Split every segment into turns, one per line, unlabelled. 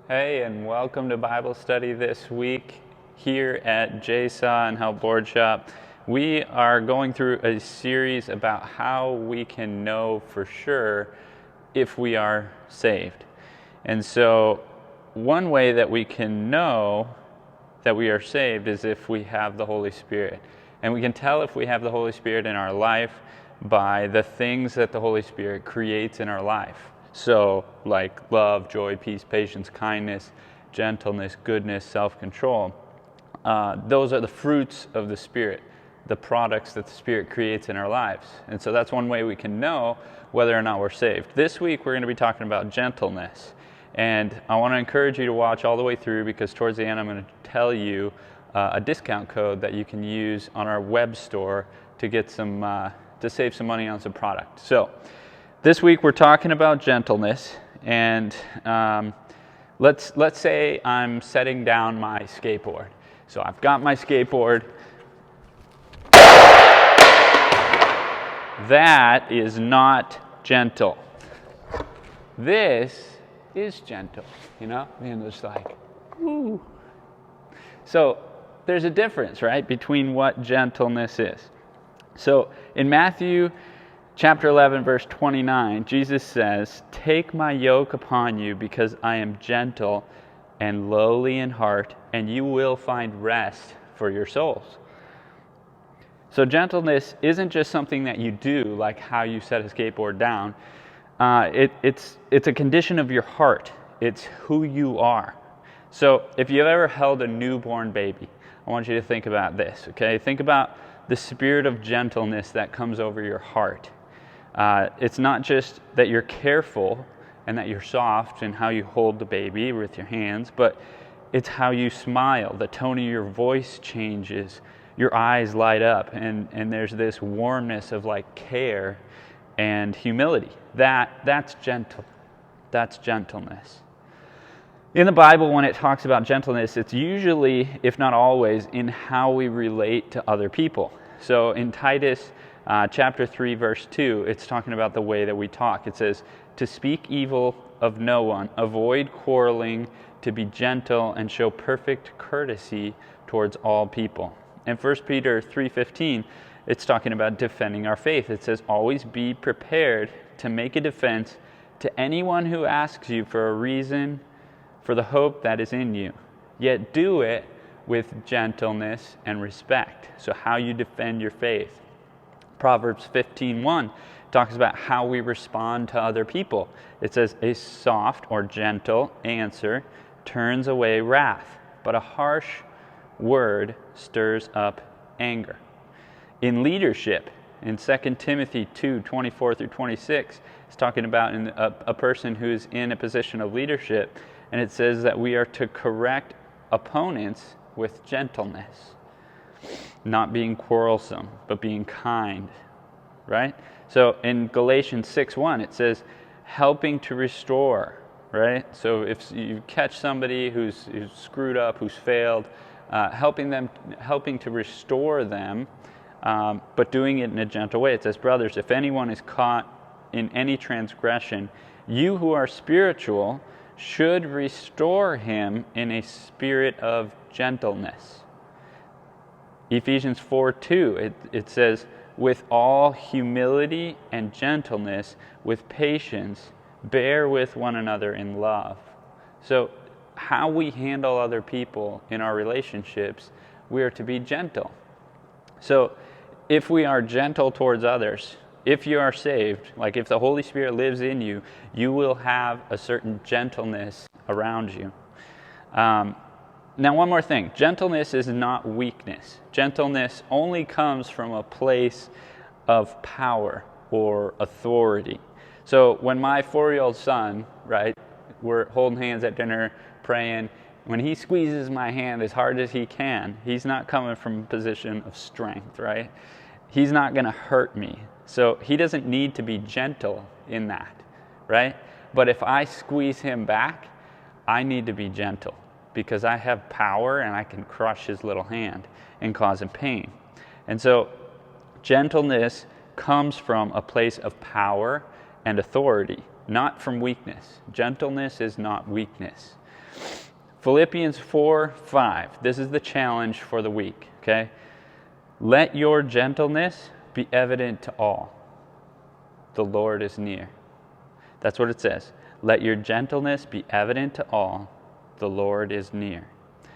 Hey, and welcome to Bible study this week here at JSAW and Help Board Shop. We are going through a series about how we can know for sure if we are saved. And so one way that we can know that we are saved is if we have the Holy Spirit. And we can tell if we have the Holy Spirit in our life by the things that the Holy Spirit creates in our life. So, like love, joy, peace, patience, kindness, gentleness, goodness, self-control. Those are the fruits of the Spirit, the products that the Spirit creates in our lives. And so that's one way we can know whether or not we're saved. This week we're going to be talking about gentleness. And I want to encourage you to watch all the way through, because towards the end I'm going to tell you a discount code that you can use on our web store to get some to save some money on some product. So this week we're talking about gentleness, and let's say I'm setting down my skateboard. So I've got my skateboard. That is not gentle. This is gentle, you know? And it's like, woo. So there's a difference, right, between what gentleness is. So in Matthew chapter 11, verse 29, Jesus says, "Take my yoke upon you, because I am gentle and lowly in heart, and you will find rest for your souls." So gentleness isn't just something that you do, like how you set a skateboard down. It's a condition of your heart. It's who you are. So if you've ever held a newborn baby, I want you to think about this, okay? Think about the spirit of gentleness that comes over your heart. It's not just that you're careful and that you're soft in how you hold the baby with your hands, but it's how you smile. The tone of your voice changes. Your eyes light up, and there's this warmness of like care and humility. That's gentle. That's gentleness. In the Bible, when it talks about gentleness, it's usually, if not always, in how we relate to other people. So in Titus chapter 3, verse 2, it's talking about the way that we talk. It says, "To speak evil of no one, avoid quarreling, to be gentle, and show perfect courtesy towards all people." In 1 Peter 3:15, it's talking about defending our faith. It says, "Always be prepared to make a defense to anyone who asks you for a reason for the hope that is in you. Yet do it with gentleness and respect." So how you defend your faith. Proverbs 15:1 talks about how we respond to other people. It says, "A soft or gentle answer turns away wrath, but a harsh word stirs up anger." In leadership, in 2 Timothy 2:24 through 26, it's talking about a person who's in a position of leadership, and it says that we are to correct opponents with gentleness, not being quarrelsome, but being kind, right? So in Galatians 6:1, it says, helping to restore, right? So if you catch somebody who's screwed up, who's failed, helping to restore them, but doing it in a gentle way. It says, "Brothers, if anyone is caught in any transgression, you who are spiritual should restore him in a spirit of gentleness." Ephesians 4:2, it says, "With all humility and gentleness, with patience, bear with one another in love." So how we handle other people in our relationships, we are to be gentle. So if we are gentle towards others, if you are saved, like if the Holy Spirit lives in you, you will have a certain gentleness around you. Now, one more thing. Gentleness is not weakness. Gentleness only comes from a place of power or authority. So when my 4-year-old son, right, we're holding hands at dinner, praying, when he squeezes my hand as hard as he can, he's not coming from a position of strength, right? He's not going to hurt me. So he doesn't need to be gentle in that, right? But if I squeeze him back, I need to be gentle, because I have power and I can crush his little hand and cause him pain. And so gentleness comes from a place of power and authority, not from weakness. Gentleness is not weakness. Philippians 4:5. This is the challenge for the week, okay? Let your gentleness be evident to all. The Lord is near. That's what it says. Let your gentleness be evident to all. The Lord is near.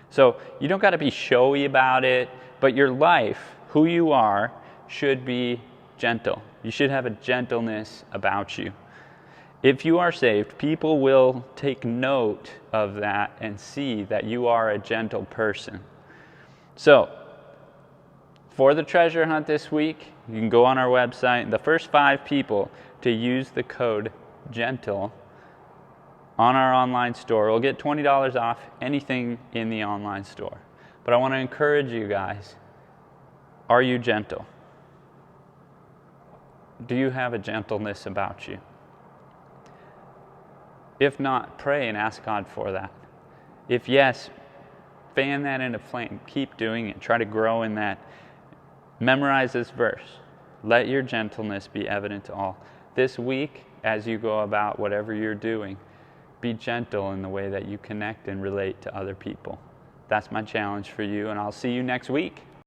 So you don't got to be showy about it, but your life, who you are, should be gentle. You should have a gentleness about you. If you are saved, people will take note of that and see that you are a gentle person. So, for the treasure hunt this week, you can go on our website. The first 5 people to use the code GENTLE on our online store will get $20 off anything in the online store. But I want to encourage you guys, are you gentle? Do you have a gentleness about you? If not, pray and ask God for that. If yes, fan that into flame. Keep doing it. Try to grow in that. Memorize this verse. Let your gentleness be evident to all. This week, as you go about whatever you're doing, be gentle in the way that you connect and relate to other people. That's my challenge for you, and I'll see you next week.